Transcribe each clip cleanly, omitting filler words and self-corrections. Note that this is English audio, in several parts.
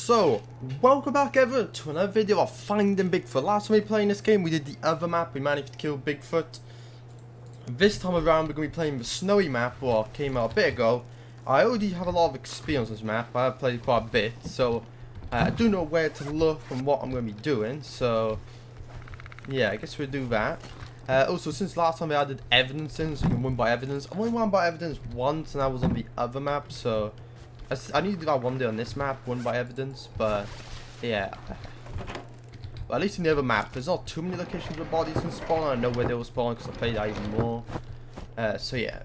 So, welcome back everyone to another video of Finding Bigfoot. Last time we played this game, we did the other map, we managed to kill Bigfoot. This time around, we're going to be playing the snowy map, what came out a bit ago. I already have a lot of experience on this map, I have played quite a bit, so I do know where to look and what I'm going to be doing, so yeah, I guess we'll do that. Also, since last time we added evidence in, so you can win by evidence. I've only won by evidence once, and I was on the other map, so I need to do that one day on this map, won by evidence, but yeah. But at least in the other map, there's not too many locations where bodies can spawn. I know where they will spawn because I played that even more. So yeah.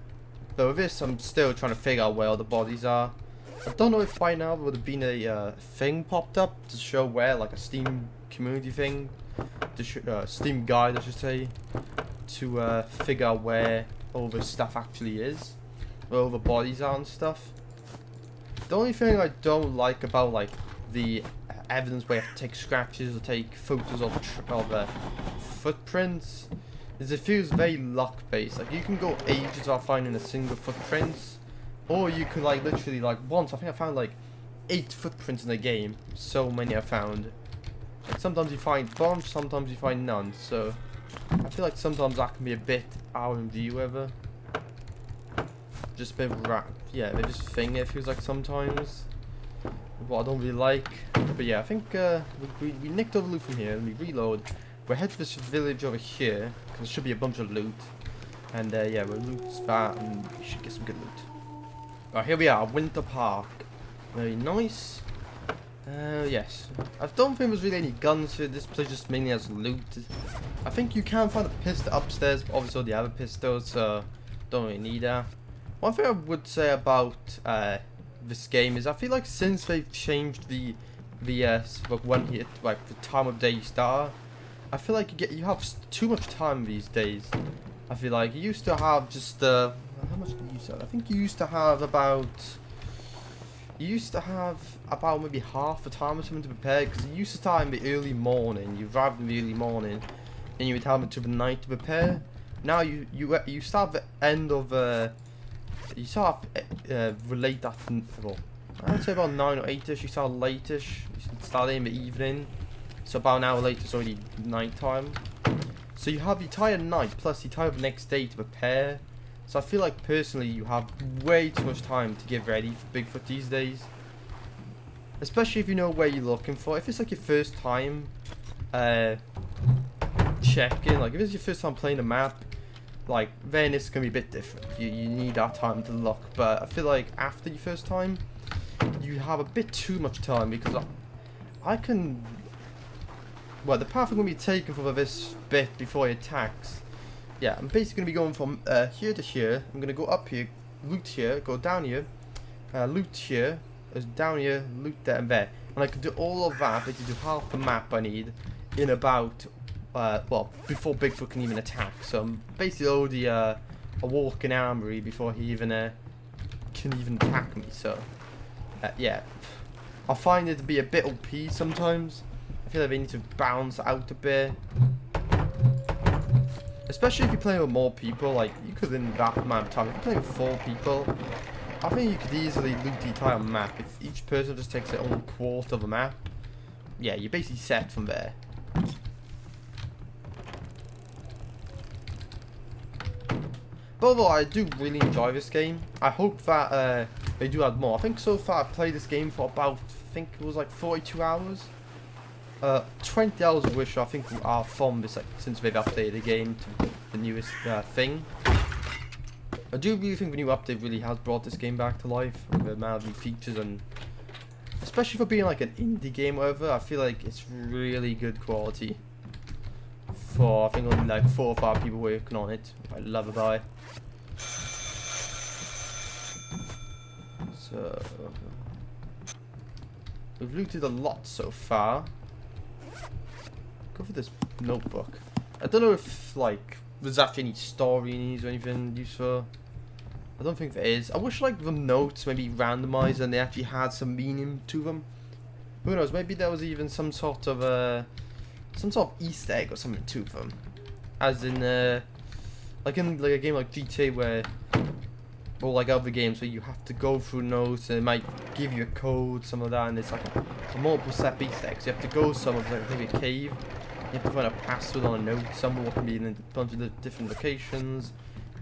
But with this, I'm still trying to figure out where all the bodies are. I don't know if by now there would have been a thing popped up to show where, like a Steam community thing, to Steam guide, I should say, to figure out where all the stuff actually is, where all the bodies are and stuff. The only thing I don't like about like the evidence where you have to take scratches or take photos of footprints is it feels very luck based. Like you can go ages without finding a single footprint, or you could like literally like once I think I found like 8 footprints in the game. So many I found. Like sometimes you find a bunch, sometimes you find none. So I feel like sometimes that can be a bit out of view ever. Just a bit of yeah, they just thing it feels like sometimes. What I don't really like. But yeah, I think we nicked over loot from here and we reload. We'll head to this village over here, because there should be a bunch of loot. And yeah, we'll loot that and we should get some good loot. Right, here we are, Winter Park. Very nice. Yes. I don't think there's really any guns here. This place just mainly has loot. I think you can find a pistol upstairs, but obviously the other pistols, so don't really need that. One thing I would say about this game is I feel like since they've changed the time of day you start, I feel like you have too much time these days. I feel like you used to have just how much did you use? I think you used to have about maybe half the time or something to prepare, because you used to start in the early morning. You arrived in the early morning, and you would have until the night to prepare. Now you start at the end of you start late afternoon. Well, I'd say about 9 or 8ish. You start late-ish. You start in the evening. So about an hour later, it's already night time. So you have the entire night plus the entire next day to prepare. So I feel like personally, you have way too much time to get ready for Bigfoot these days. Especially if you know where you're looking for. If it's like your first time checking, like if it's your first time playing a map, like then it's gonna be a bit different. You need that time to look. But I feel like after your first time, you have a bit too much time, because I can. Well, the path I'm gonna be taking for this bit before he attacks. Yeah, I'm basically gonna be going from here to here. I'm gonna go up here, loot here, go down here, loot here, down here, loot there and there. And I can do all of that, basically do half the map I need in about well, before Bigfoot can even attack. So I'm basically already a walking armory before he even can even attack me. So yeah, I find it to be a bit OP sometimes. I feel like they need to balance out a bit, especially if you're playing with more people. Like you could, in that amount of time, if you're playing with 4 people, I think you could easily loot the entire map if each person just takes their own quarter of a map. Yeah, you're basically set from there. But overall, I do really enjoy this game. I hope that they do add more. I think so far I've played this game for about, I think it was like 42 hours. 20 hours of which I think are from this, like, since they've updated the game to the newest thing. I do really think the new update really has brought this game back to life with the amount of new features, and especially for being like an indie game or whatever, I feel like it's really good quality. For I think only like 4 or 5 people working on it. I love it by. So we've looted a lot so far. Go for this notebook. I don't know if like there's actually any story needs or anything useful. I don't think there is. I wish like the notes maybe randomized and they actually had some meaning to them. Who knows? Maybe there was even some sort of Easter egg or something to them, as in like in like a game like GTA where, or like other games where you have to go through notes and it might give you a code, some of that, and it's like a multiple step Easter eggs. You have to go somewhere, like maybe a cave. You have to find a password on a note somewhere, what can be in a bunch of different locations.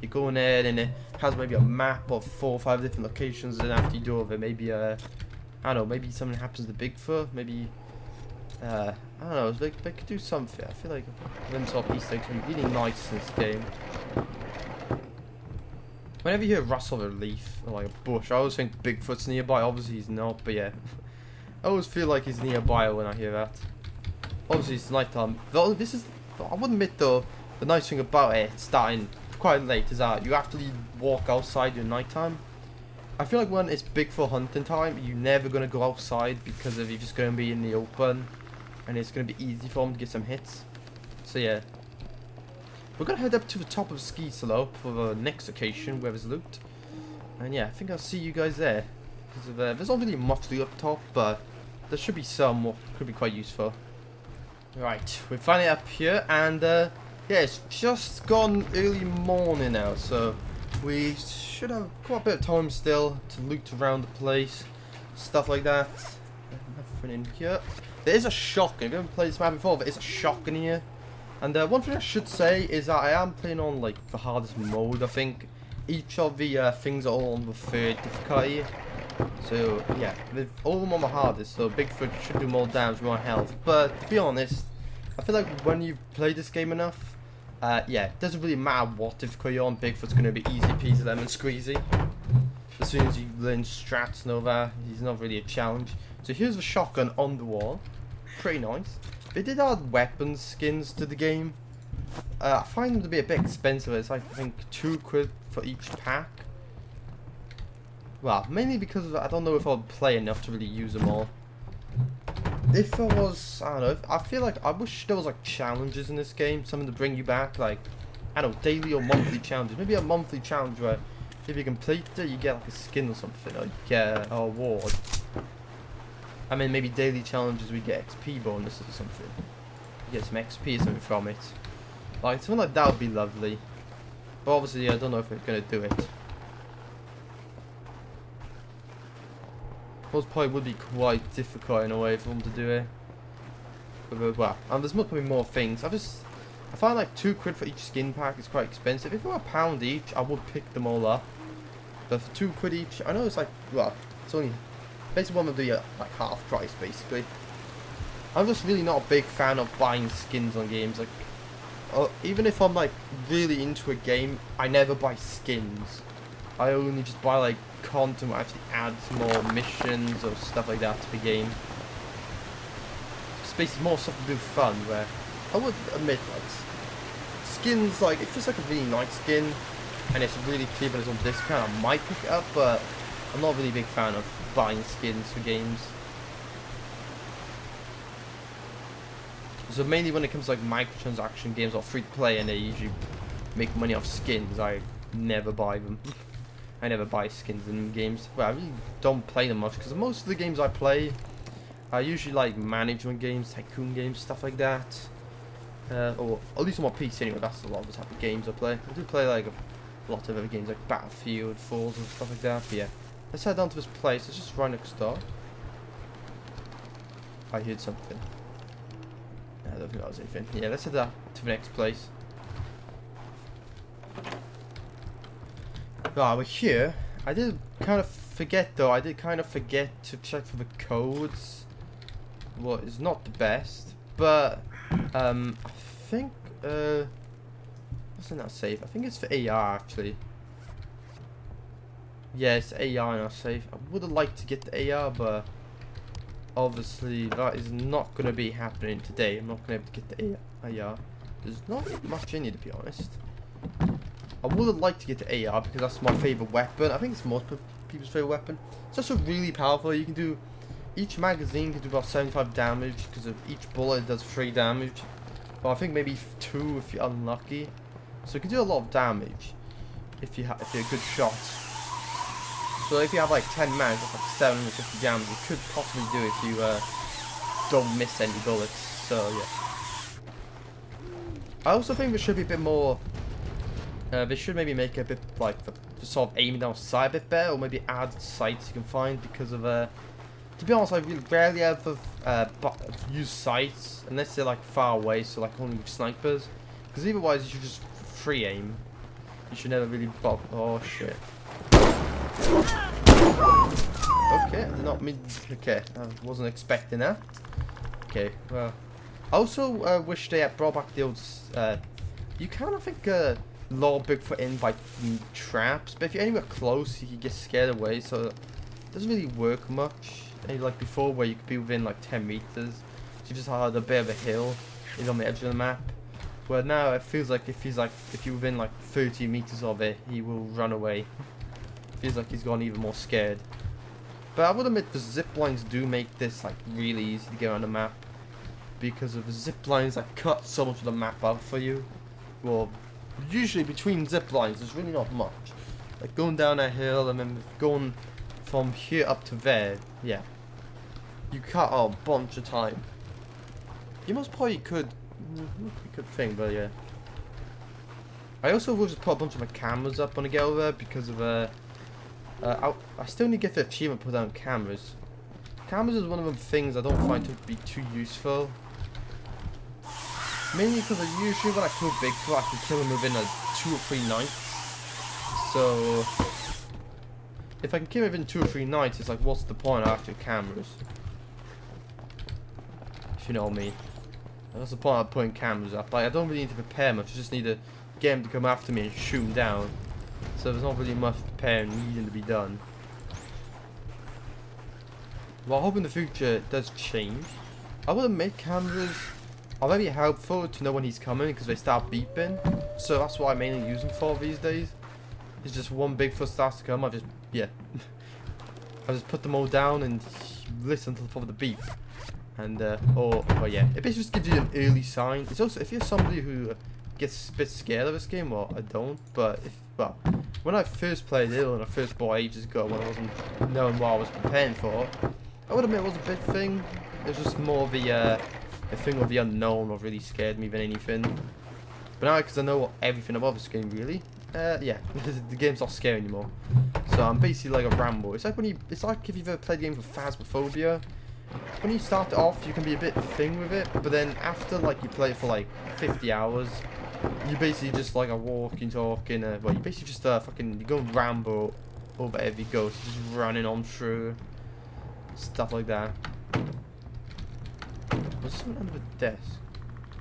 You go in there and it has maybe a map of 4 or 5 different locations, and after you do it, maybe I don't know, maybe something happens to Bigfoot, maybe I don't know, they could do something. I feel like them sort of Easter eggs would be really nice in this game. Whenever you hear a rustle of a leaf or like a bush, I always think Bigfoot's nearby. Obviously he's not, but yeah. I always feel like he's nearby when I hear that. Obviously it's nighttime. Though this is, I would admit though, the nice thing about it starting quite late is that you actually walk outside in nighttime. I feel like when it's Bigfoot hunting time, you're never gonna go outside because of you're just gonna be in the open, and it's gonna be easy for him to get some hits. So yeah. We're gonna head up to the top of the ski slope for the next location where there's loot. And yeah, I think I'll see you guys there. Because there's not really much loot up top, but there should be some what could be quite useful. Right, we're finally up here, and yeah, it's just gone early morning now, so we should have quite a bit of time still to loot around the place, stuff like that. Nothing in here. There is a shotgun. If you haven't played this map before, there is a shotgun here. And one thing I should say is that I am playing on like the hardest mode. I think each of the things are all on the 3rd difficulty. So yeah, with all of them on the hardest, so Bigfoot should do more damage, more health. But to be honest, I feel like when you've played this game enough, yeah, it doesn't really matter what difficulty you're on, Bigfoot's going to be easy peasy lemon squeezy. As soon as you learn strats and all that, he's not really a challenge. So here's the shotgun on the wall. Pretty nice. They did add weapons skins to the game. I find them to be a bit expensive. It's like, I think, £2 for each pack. Well, mainly because I don't know if I'll play enough to really use them all. If there was, I don't know, I feel like I wish there was like challenges in this game, something to bring you back, like, I don't know, daily or monthly challenges. Maybe a monthly challenge where if you complete it, you get like a skin or something, or you get an award. I mean, maybe daily challenges we get XP bonuses or something. You get some XP or something from it. Like, something like that would be lovely. But obviously, I don't know if we're going to do it. Those probably would be quite difficult in a way for them to do it. But, well, and there's probably more things. I find like £2 for each skin pack is quite expensive. If it were £1 each, I would pick them all up. But for £2 each, I know it's like, well, it's only basically one of the like half price basically. I'm just really not a big fan of buying skins on games. Like, even if I'm like really into a game, I never buy skins. I only just buy like content where actually adds more missions or stuff like that to the game. It's basically more stuff to do fun. Where I would admit, like, skins, like if it's like a really nice skin and it's really cheap and it's on discount, I might pick it up. But I'm not really a big fan of buying skins for games. So mainly when it comes to like microtransaction games or free to play and they usually make money off skins, I never buy them. I never buy skins in games. Well, I really don't play them much because most of the games I play are usually like management games, tycoon games, stuff like that. Or at least on my PC anyway, that's a lot of the type of games I play. I do play like a lot of other games like Battlefield, Falls and stuff like that, but yeah. Let's head down to this place. It's just right next door. I heard something. I don't think that was anything. Yeah, let's head to the next place. Right, we're here. I did kind of forget though. I did kind of forget to check for the codes. Well, it's not the best, but I think what's in that safe? I think it's for AR actually. Yeah, it's AR in our safe. I would have liked to get the AR, but obviously that is not going to be happening today. I'm not going to be able to get the AR. There's not much in here, to be honest. I would have liked to get the AR because that's my favourite weapon. I think it's most people's favourite weapon. It's also really powerful. You can do, each magazine can do about 75 damage because of each bullet does 3 damage. Well, I think maybe 2 if you're unlucky. So you can do a lot of damage if you're a good shot. So if you have like 10 mags, that's like 750 damage. You could possibly do if you don't miss any bullets. So yeah. I also think there should be a bit more. They should maybe make it a bit like the sort of aiming down sight a bit better, or maybe add sights you can find because of to be honest, I really rarely ever use sights unless they're like far away, so like only with snipers. Because otherwise, you should just free aim. You should never really bob. Oh shit. Okay, I did not mean. Okay, I wasn't expecting that. Okay, well. I also wish they had brought back the old. You can, I think, lure Bigfoot in by traps, but if you're anywhere close, he gets scared away, so it doesn't really work much. And like before, where you could be within like 10 meters, so you just had a bit of a hill, he's on the edge of the map. Where now it feels like if you're within like 30 meters of it, he will run away. Feels like he's gone even more scared. But I would admit the zip lines do make this like really easy to get on the map, because of the zip lines that cut so much of the map out for you. Well, usually between zip lines there's really not much. Like going down a hill and then going from here up to there, yeah. You cut out a bunch of time. You most probably could think, but yeah. I also will just put a bunch of my cameras up when I get over there because of I still need to get the achievement put down cameras. Cameras is one of the things I don't find to be too useful. Mainly because I usually when I kill Bigfoot, I can kill him within 2 or 3 nights. So if I can kill him within 2 or 3 nights, it's like, what's the point after cameras? If you know what I mean. That's the point of putting cameras up. Like, I don't really need to prepare much. I just need to get him to come after me and shoot him down. So there's not really much preparing needing to be done. Well, I hope in the future it does change. I would admit cameras are very helpful to know when he's coming because they start beeping. So that's what I mainly use them for these days. It's just one Bigfoot starts to come, I just put them all down and listen for the beep. And well yeah, it basically just gives you an early sign. It's also, if you're somebody who gets a bit scared of this game, well I don't, but when I first played it and I first bought ages ago when I wasn't knowing what I was preparing for, I would admit it was a big thing. It was just more the thing of the unknown that really scared me than anything. But now, because I know everything about this game really, yeah, the game's not scary anymore. So I'm basically like a Rambo. It's like if you've ever played games with Phasmophobia. When you start it off, you can be a bit thing with it, but then after like you play it for like 50 hours, you basically just like a walking, talking. Well, you basically just you go Rambo over every ghost, just running on through stuff like that. Was something under the desk?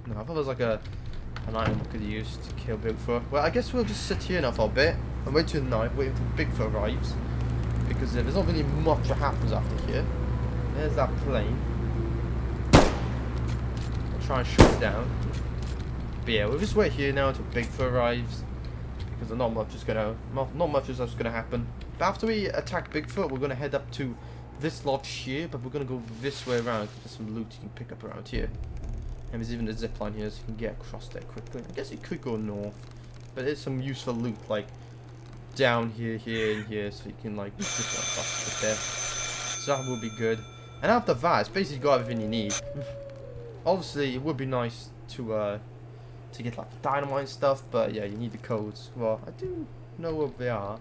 No, I thought it was like an item we could use to kill Bigfoot. Well, I guess we'll just sit here now for a bit and wait till night, wait until Bigfoot arrives, because there's not really much that happens after here. There's that plane. I'll try and shoot it down. But yeah, we'll just wait here now until Bigfoot arrives, because not much is gonna happen. But after we attack Bigfoot, we're gonna head up to this lodge here, but we're gonna go this way around. There's some loot you can pick up around here, and there's even a zip line here, so you can get across there quickly. I guess you could go north, but there's some useful loot like down here, here, and here, so you can like zip across there. So that will be good. And after that, it's basically got everything you need. Obviously, it would be nice to get like dynamite and stuff, but yeah, you need the codes. Well, I do know what they are.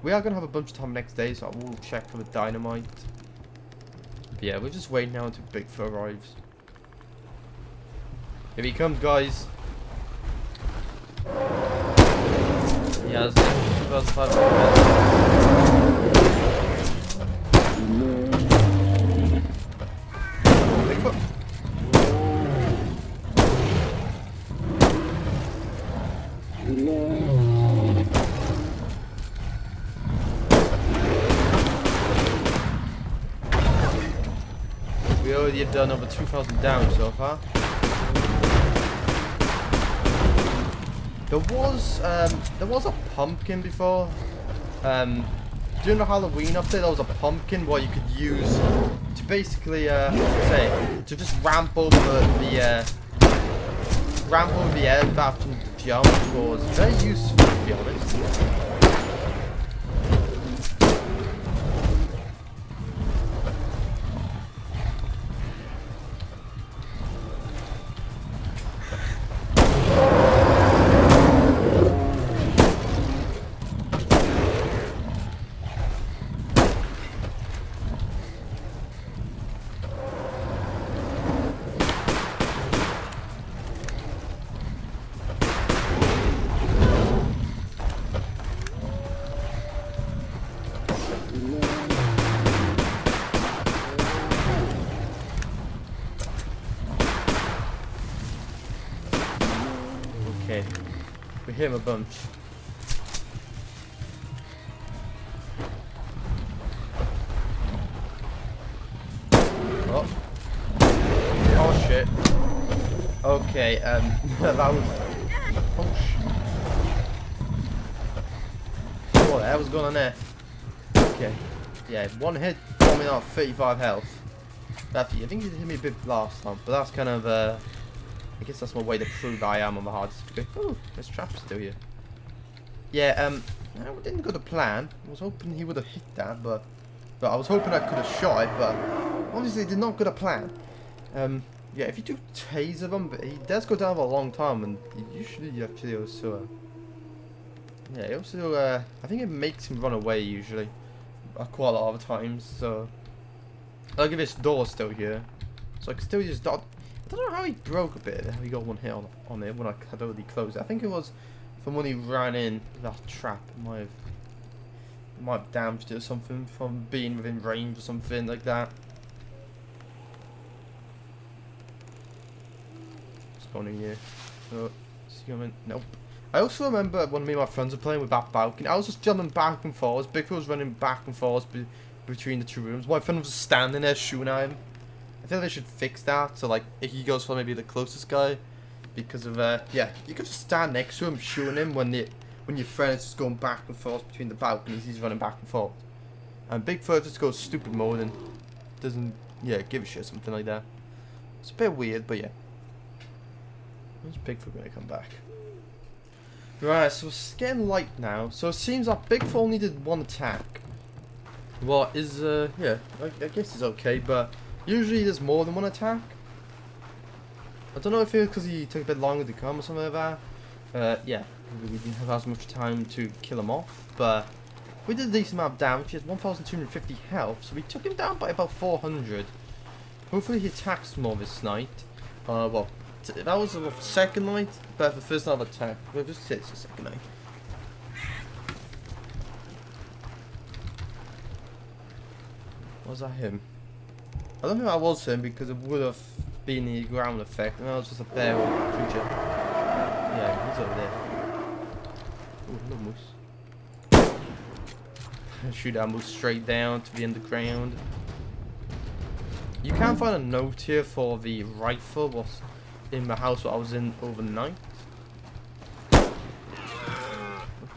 We are gonna have a bunch of time next day, so I will check for the dynamite. But yeah, we'll just wait now until Bigfoot arrives. Here he comes, guys. Yeah, it's 2,500. We already have done over 2,000 damage so far. There was a pumpkin before. During the Halloween update, there was a pumpkin what you could use to basically to just ramp over the air without having to jump. It was very useful, to be honest. hear him a bunch. Oh. Oh shit. Okay, that was... Oh shit. What the hell was going on there? Okay. Yeah, one hit, bombing off 35 health. I think he hit me a bit last time, but that's kind of, I guess that's my way to prove I am on the hardest difficulty. Oh, there's traps still here. Yeah, I didn't go to plan. I was hoping he would have hit that, but I was hoping I could have shot it, but obviously it did not go to plan. Yeah, if you do taser him, but he does go down for a long time, and usually actually also, yeah, he also, I think it makes him run away usually, quite a lot of times. So, I'll give this door still here, so I can still use dot. I don't know how he broke a bit. How he got one hit on it when I had already closed it. I think it was from when he ran in that trap. It might have damaged it or something from being within range or something like that. Going in here. So, is he coming? Nope. I also remember when me and my friends were playing with that balcony, I was just jumping back and forwards. Bigfoot was running back and forwards between the two rooms. My friend was standing there shooting at him. I feel they should fix that, so like, if he goes for maybe the closest guy, because of, yeah, you could just stand next to him shooting him when your friend is just going back and forth between the balconies, he's running back and forth. And Bigfoot just goes stupid mode and doesn't, yeah, give a shit, something like that. It's a bit weird, but yeah. When's Bigfoot going to come back? Right, so it's getting light now. So it seems like Bigfoot only did one attack. What is, yeah, I guess it's okay, but usually there's more than one attack. I don't know if it's because he took a bit longer to come or something like that. Yeah, we didn't have as much time to kill him off, but we did a decent amount of damage. He has 1,250 health, so we took him down by about 400. Hopefully he attacks more this night. Well, that was the second night, but the first night of attack. We'll just say it's the second night. Was that him? I don't think that was him because it would have been the ground effect, and that was just a bear or creature. Yeah, he's over there. Ooh, no moose. Shoot that moose straight down to the underground. You can find a note here for the rifle. What's in the house I was in overnight.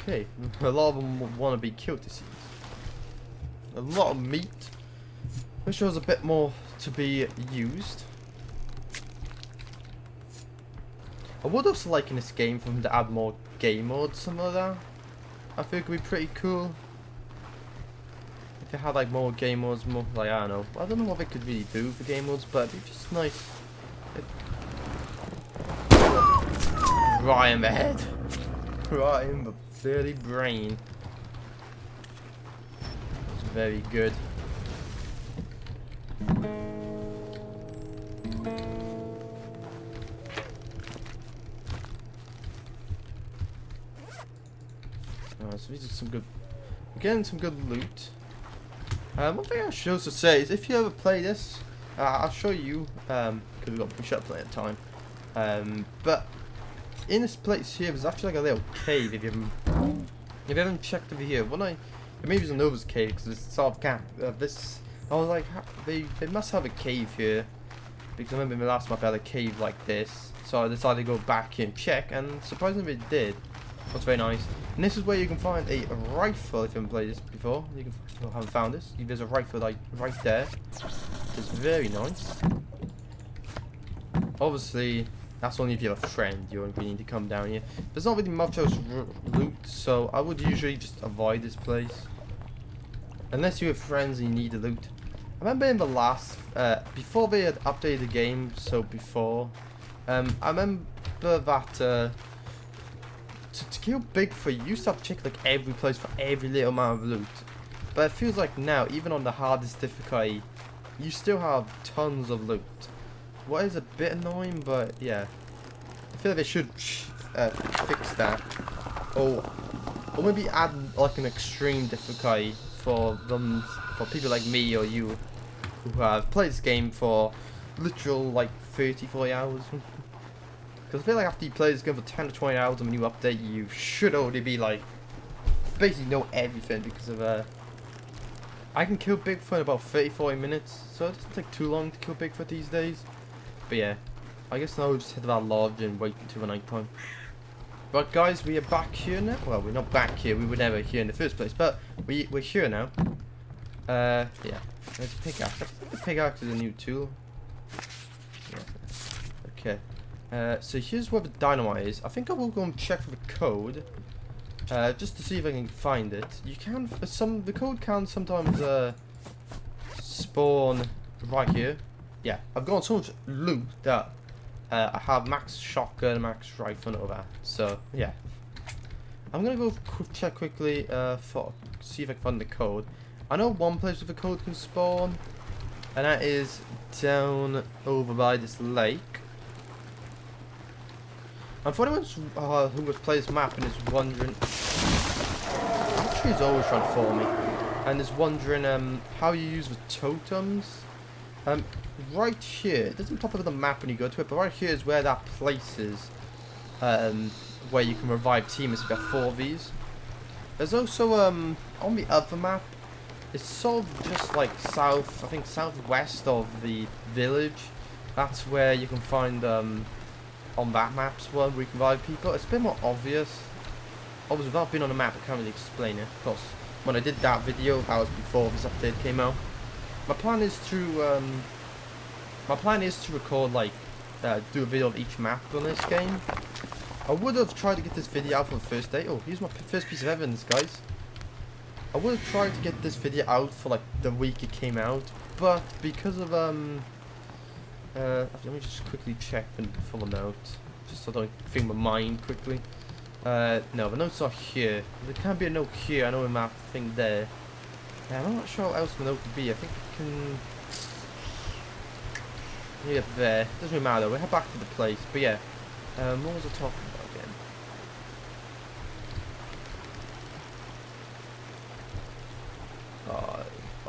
Okay, a lot of them want to be killed this season. A lot of meat. Wish there was a bit more to be used. I would also like in this game for them to add more game modes, something like that. I think it would be pretty cool. If they had like more game modes, more like, I don't know what they could really do for game modes, but it'd be just nice. Right in the head. Right in the dirty brain. It's very good. Alright, so these are some good. We're getting some good loot. One thing I should also say is if you ever play this, I'll show you, because we've got push up playing at the time. But in this place here, there's actually like a little cave. If you haven't checked over here, maybe it's a Nova's cave because it's sort of camp. I was like, they must have a cave here because I remember in the last map I had a cave like this. So I decided to go back and check, and surprisingly it did. That's very nice. And this is where you can find a rifle if you haven't played this before. You haven't found this. There's a rifle like right there. It's very nice. Obviously, that's only if you have a friend. You don't really need to come down here. There's not really much else loot, so I would usually just avoid this place. Unless you have friends and you need the loot. I remember in the last, before they had updated the game, so before, I remember that to kill Bigfoot, you used to have to check like every place for every little amount of loot. But it feels like now, even on the hardest difficulty, you still have tons of loot. What is a bit annoying, but yeah. I feel like they should fix that. Or maybe add like an extreme difficulty for people like me or you who have played this game for literal like 30-40 hours. Because I feel like after you play this game for 10 to 20 hours on a new update, you should already be like, basically know everything, because of I can kill Bigfoot in about 30-40 minutes, so it doesn't take too long to kill Bigfoot these days. But yeah, I guess now we'll just head to our lodge and wait until the night time. But guys, we are back here now. Well, we're not back here, we were never here in the first place, but we're here now. Yeah, let's pickaxe. The pickaxe is a new tool. Yeah. Okay. So here's where the dynamite is. I think I will go and check for the code, just to see if I can find it. You can, the code can sometimes spawn right here. Yeah, I've got so much loot that I have max shotgun, max rifle, and all that. So yeah, I'm gonna go check quickly see if I can find the code. I know one place where the code can spawn, and that is down over by this lake. And for anyone who has played this map and is wondering, the tree's always trying to fall me, and is wondering how you use the totems. Right here, it doesn't pop up on the map when you go to it, but right here is where that place is, where you can revive teammates. You've got 4 of these. There's also on the other map, it's sort of just like south, I think southwest of the village. That's where you can find on that map's one where you can revive people. It's a bit more obvious. Obviously, without being on the map, I can't really explain it. Of course, when I did that video, that was before this update came out. My plan is to record, like, do a video of each map on this game. I would have tried to get this video out for the first day. Oh, here's my first piece of evidence, guys. I would have tried to get this video out for like the week it came out, but because of let me just quickly check and fill a note, just so I don't think my mind quickly. No, the notes are here. There can be a note here. I know a map thing there. Yeah, I'm not sure what else the note could be. I think it can. Maybe up there. Doesn't really matter. We'll head back to the place. But yeah, what was I talking about again?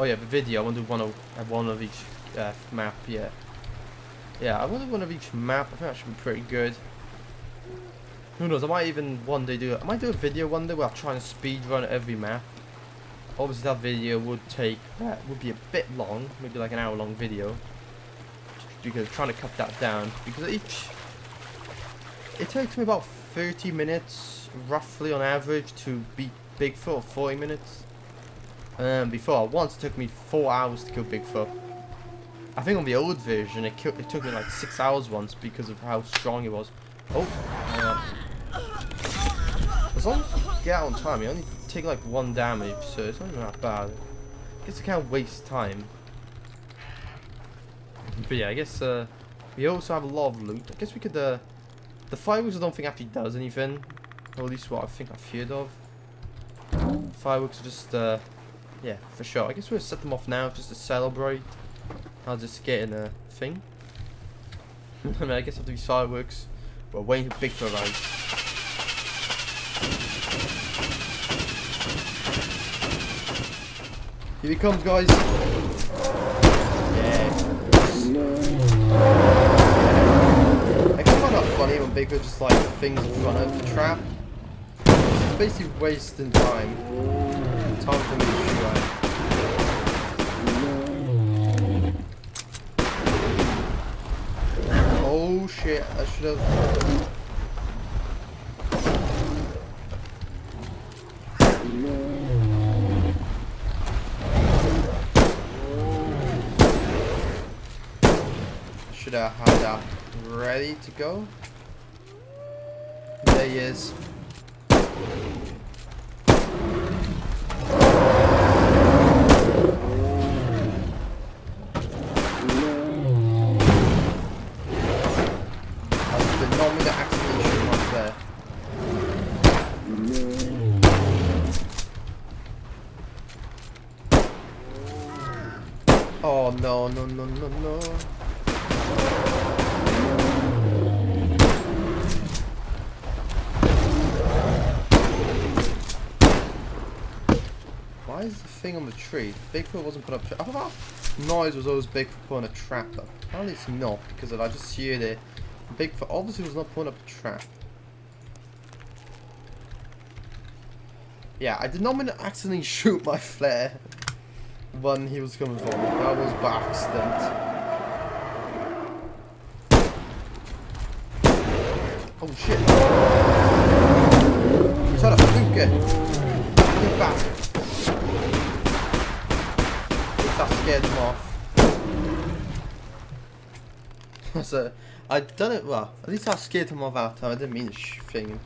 Oh yeah, the video. I want to do one of each map. Yeah. Yeah, I want to do one of each map. I think that should be pretty good. Who knows? I might even one day do it. I might do a video one day where I'll try and speed run every map. Obviously, that video would be a bit long, maybe like an hour-long video. Because I'm trying to cut that down. Because it takes me about 30 minutes, roughly on average, to beat Bigfoot, or 40 minutes. Before, once it took me 4 hours to kill Bigfoot. I think on the old version, it took me like 6 hours once because of how strong it was. Oh, as long as you get out on time, you only take like 1 damage, so it's not even that bad. I guess I can't waste time. But yeah, I guess we also have a lot of loot. I guess we could, the fireworks I don't think actually does anything. Or at least what I think I've heard of. Fireworks are just, yeah, for sure. I guess we'll set them off now just to celebrate. I'll just get in a thing. I mean, I guess after these fireworks, we're waiting for Bigfoot arrives. Here he comes, guys. Yeah. I guess it's not funny when Bigfoot just like things in front of the trap. It's basically wasting time. Time for me to try. Oh shit, I should have. Should have had that ready to go. There he is. Oh no, no, no, no, no. Why is the thing on the tree? Bigfoot wasn't put up. I thought that noise was always Bigfoot putting a trap up. Apparently it's not, because I just heard it Bigfoot obviously was not pulling up a trap. Yeah, I did not mean to accidentally shoot my flare when he was coming for me. That was by accident. Oh shit. He's had a fluke. Get back. That scared him off. So, I'd done it well. At least I scared him off that time. I didn't mean to thing him.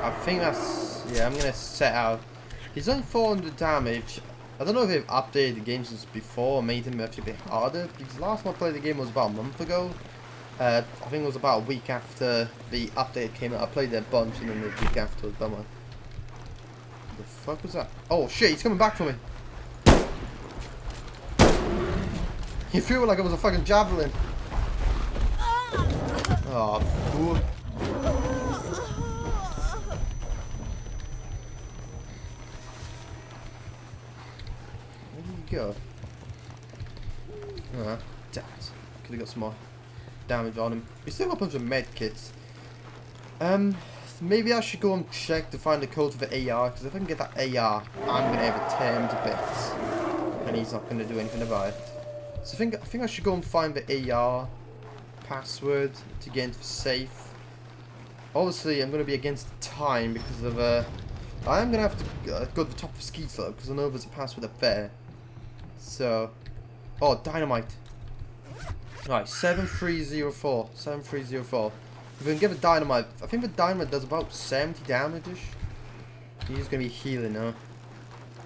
I think that's, yeah, I'm gonna set out. He's only 400 damage. I don't know if they've updated the game since before or made him actually a bit harder, because the last time I played the game was about a month ago. I think it was about a week after the update came out. I played it a bunch and then the week after was done. What the fuck was that? Oh shit, he's coming back for me. He threw it like it was a fucking javelin. Oh, fool. Go. Damn it. Could have got some more damage on him. He's still got a bunch of med kits. Maybe I should go and check to find the code for the AR, because if I can get that AR, I'm gonna have it tear him to bits, and he's not gonna do anything about it. So I think I should go and find the AR password to get into the safe. Obviously, I'm gonna be against the time because of I am gonna have to go to the top of the ski slope because I know there's a password up there. So, oh, dynamite. Right, 7304. 7304. If we can get a dynamite, I think the dynamite does about 70 damage-ish. He's gonna be healing now.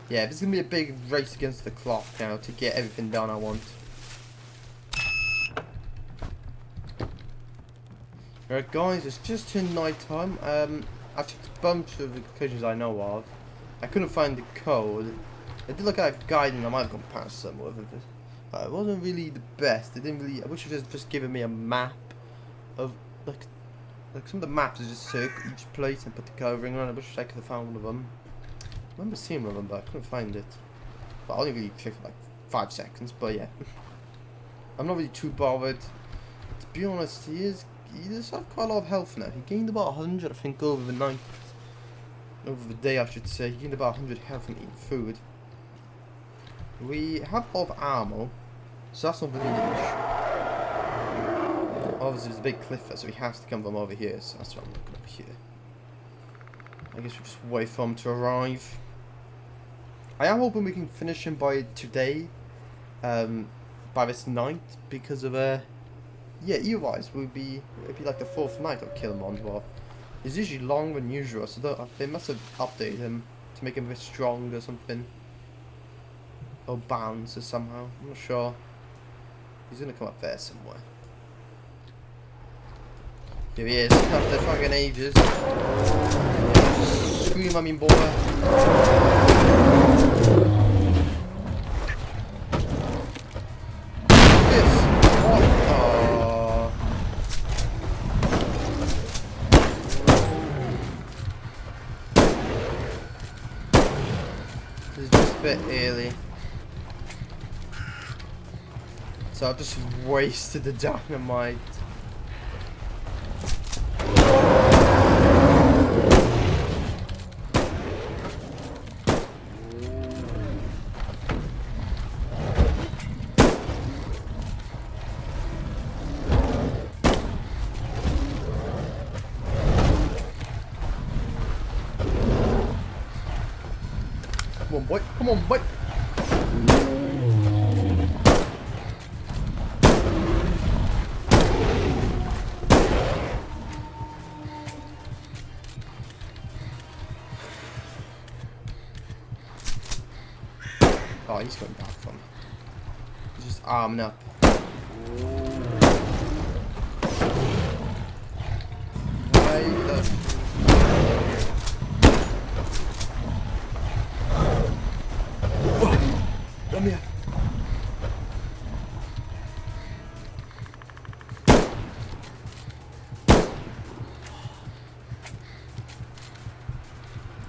Yeah, this is gonna be a big race against the clock now to get everything done I want. Alright guys, it's just turned night time. I've checked a bunch of occasions I know of. I couldn't find the code. I did look at a guide and I might have gone past somewhere with it. It wasn't really the best. They didn't really. I wish it was just given me a map of like some of the maps is just circle each place and put the covering on. I wish I could have found one of them. I remember seeing one of them, but I couldn't find it. But I only really checked for like 5 seconds. But yeah, I'm not really too bothered. To be honest, he does have quite a lot of health now. He gained about 100, I think, over the night. Over the day, I should say. He gained about 100 health from eating food. We have a lot of ammo, so that's not really an issue. Obviously, there's a big cliff there, so he has to come from over here, so that's what I'm looking up here. I guess we'll just wait for him to arrive. I am hoping we can finish him by today, by this night, because of, yeah, otherwise it'd be like the 4th night I'll kill him on. Well, it's usually longer than usual, so they must have updated him to make him a bit stronger or something. Or bounce or somehow, I'm not sure. He's gonna come up there somewhere. Here he is, after fucking ages. Yeah, scream at me, boy. This? What? Oh. This is just a bit early. So I've just wasted the dynamite. Come on, boy. Come on, boy. Oh, he's going back for me. He's just arming up.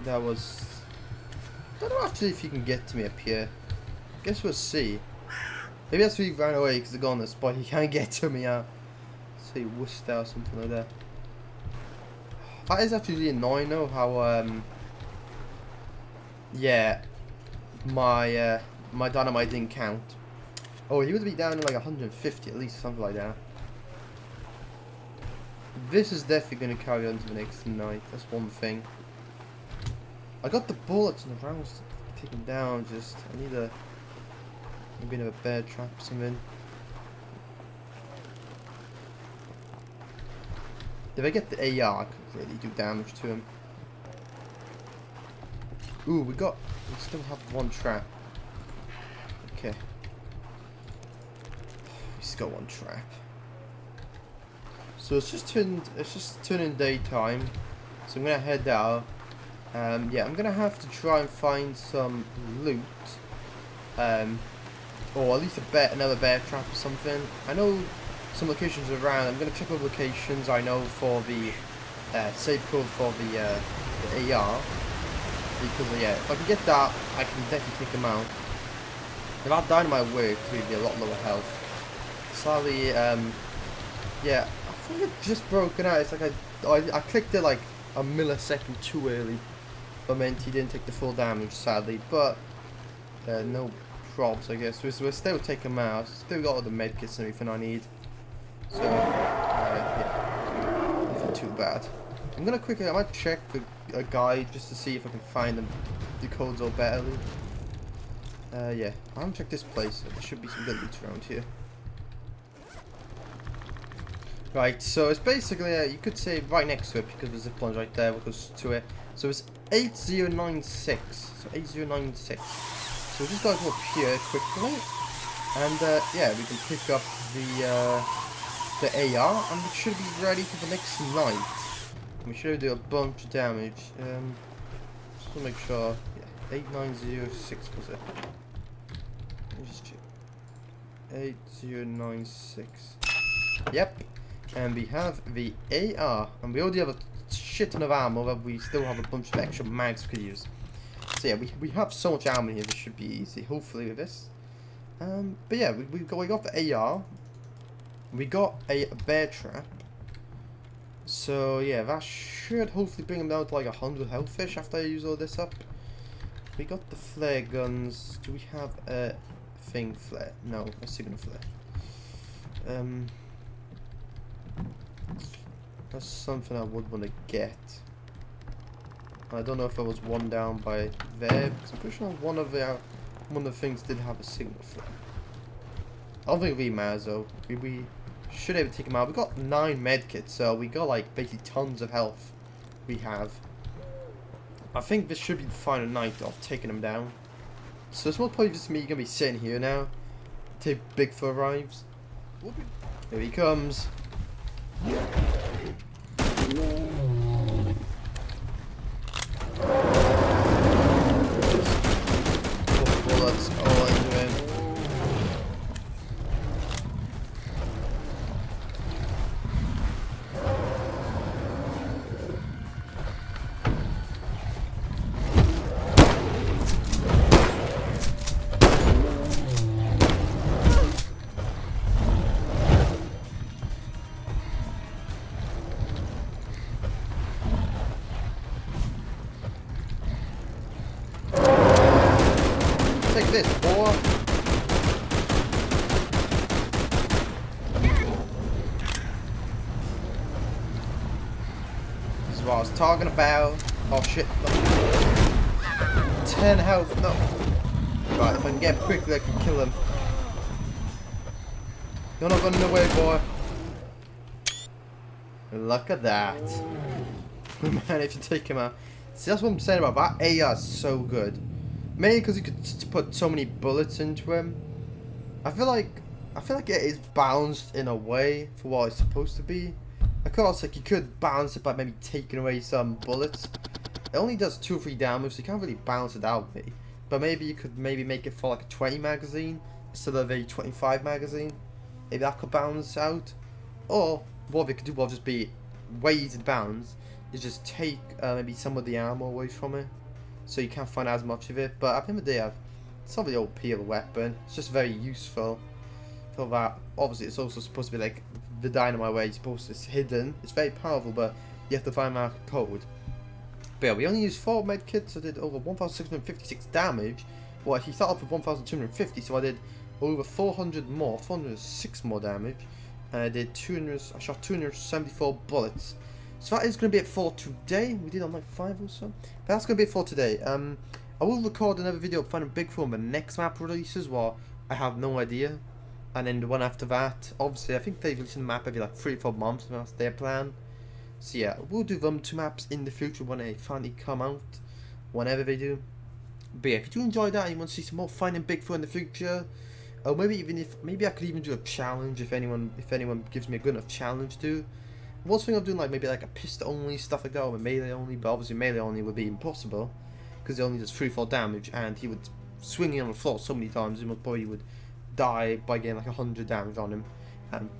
that was... I don't know actually if you can get to me up here. Guess we'll see. Maybe that's why he ran away because they're gone this spot. He can't get to me out. Say Worcester or something like that. That is actually really annoying though. How yeah, my my dynamite didn't count. Oh, he would be down to like 150 at least, something like that. This is definitely going to carry on to the next night. That's one thing. I got the bullets and the rounds to take them down. Just I need a bit of a bear trap or something. If I get the AR, I could really do damage to him. Ooh, we still have one trap. Okay. We still got one trap. So it's just turning daytime. So I'm gonna head out. Yeah, I'm gonna have to try and find some loot. Or at least another bear trap or something. I know some locations around. I'm gonna check all the locations I know for the safe code for the AR. Because yeah, if I can get that, I can definitely take them out. If that dynamite worked, we'd be a lot lower health. Sadly, yeah, I think it just broken out. It's like I clicked it like a millisecond too early. That meant he didn't take the full damage, sadly. But no probs, I guess. We'll still take him out. Still got all the medkits and everything I need. So yeah, nothing too bad. I'm gonna quickly, I might check a guide just to see if I can find the codes all better. Yeah, I haven't checked this place. There should be some good loot around here. Right, so it's basically, you could say right next to it because there's a plunge right there, what goes to it. So it's 8096. So 8096. So we just gotta go up here quickly. And yeah, we can pick up the AR and we should be ready for the next night. We should do a bunch of damage. Just to make sure. Yeah, 8906 was it? Let me just check. 8096. Yep. And we have the AR. And we already have a shit ton of ammo, but we still have a bunch of extra mags we could use. So yeah, we have so much ammo here, this should be easy, hopefully, with this. But yeah, we got the AR. We got a bear trap. So yeah, that should hopefully bring him down to like 100 health-ish after I use all this up. We got the flare guns. Do we have a thing flare? No, a signal flare. That's something I would want to get. I don't know if there was one down by there, because I'm pretty sure one of the things did have a signal flare. I don't think it really matters though. We should be able to take him out. We got 9 medkits, so we got like basically tons of health. We have. I think this should be the final night of taking him down. So it's most probably just me gonna be sitting here now. Until Bigfoot arrives. Here he comes. Bullets all into him. Take this, boy. This is what I was talking about. Oh shit, no. 10 health, no. Right, if I can get him quickly, I can kill him. You're not running away, boy. Look at that. Man, if you take him out. See, that's what I'm saying about that AR is so good. Mainly because you could put so many bullets into him. I feel like it is balanced in a way for what it's supposed to be. Of course, like you could balance it by maybe taking away some bullets. It only does 2 or 3 damage, so you can't really balance it out, maybe. But maybe you could make it for like a 20 magazine instead of a 25 magazine. Maybe that could balance out. Or what we could do will just be weighted balance. is just take maybe some of the ammo away from it, so you can't find as much of it. But at the end of the day, it's not the OP of a weapon. It's just very useful. For that, obviously, it's also supposed to be like the dynamite where it's hidden. It's very powerful, but you have to find out the code. But yeah, we only used 4 medkits, so I did over 1,656 damage. Well, he started off with 1,250, so I did over 406 more damage. And I shot 274 bullets. So that is going to be it for today. We did on like 5 or so. But that's going to be it for today. I will record another video of finding Bigfoot on the next map releases, well, I have no idea. And then the one after that, obviously, I think they release the map every like 3 or 4 months, and that's their plan. So yeah, we'll do them 2 maps in the future when they finally come out, whenever they do. But yeah, if you do enjoy that and you want to see some more finding Bigfoot in the future, or maybe I could even do a challenge if anyone gives me a good enough challenge to. I was thinking of doing like maybe like a pistol only, stuff like that, or melee only, but obviously melee only would be impossible because it only does 3-4 damage, and he would swing on the floor so many times he probably would die by getting like 100 damage on him.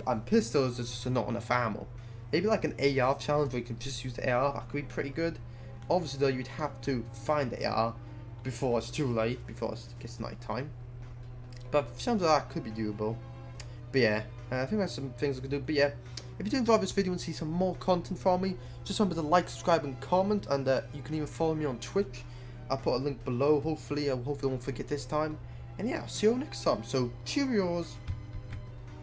And pistols is just not enough ammo. Maybe like an AR challenge where you can just use the AR, that could be pretty good. Obviously though, you'd have to find the AR before it's too late, before it gets night time. But sounds like that could be doable. But yeah, I think that's some things I could do. But yeah, if you do enjoy this video and see some more content from me, just remember to like, subscribe and comment, and you can even follow me on Twitch. I'll put a link below, hopefully I won't forget this time. And yeah, I'll see you all next time. So, cheerios!